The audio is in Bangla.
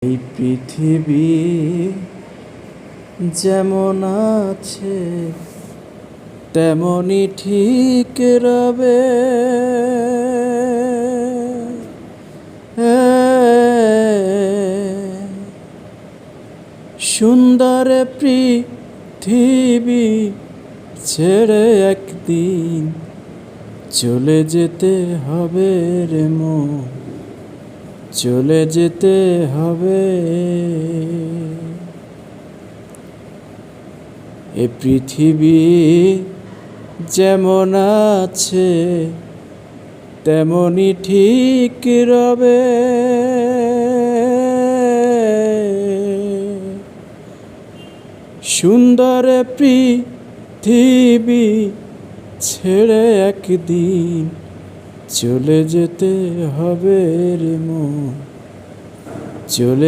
এই পৃথিবী যেমন আছে তেমনই ঠিক রবে। সুন্দর পৃথিবী ছেড়ে একদিন চলে যেতে হবে রে মন, চলে যেতে হবে। এ পৃথিবী যেমন আছে তেমনই ঠিক রবে। সুন্দর পৃথিবী ছেড়ে একদিন চলে যেতে হবে রে মন, চলে